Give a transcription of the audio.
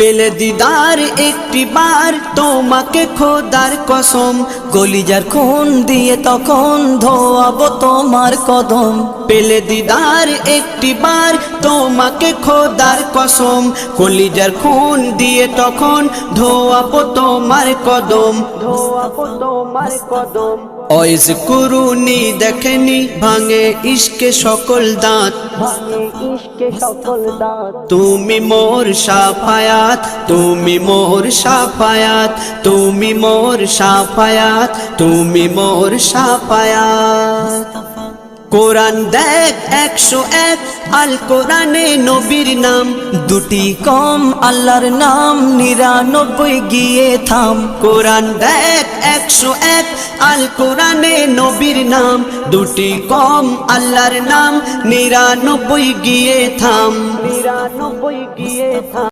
পেলে দিদার একটি বার তোমাকে খোদার কসম, কলিজার খুন দিয়ে তখন ধোয়াবো তোমার কদম। পেলে দিদার একটি বার তোমাকে খোদার কসম, কলিজার খুন দিয়ে তখন ধোয়াবো তোমার কদম, ধোয়াবো তোমার কদম। ওয়াইজ কুরুনি দেখেনি ভাঙে ইশকে সকল দাঁত, ভাঙে ইশকে সকল দাঁত। তুমি মোর শাফায়াত, তুমি মোর শাফায়াত, তুমি মোর শাফায়াত, তুমি মোর শাফায়াত। কোরআন দেখ 101 আল কোরআনে নবীর নাম, দুটি কম আল্লাহর নাম 99 গিয়ে থাম। কোরআন দেখ 101 আল কোরআনে নবীর নাম, দুটি কম আল্লাহর নাম 99 গিয়ে থাম, 99 গিয়ে থাম।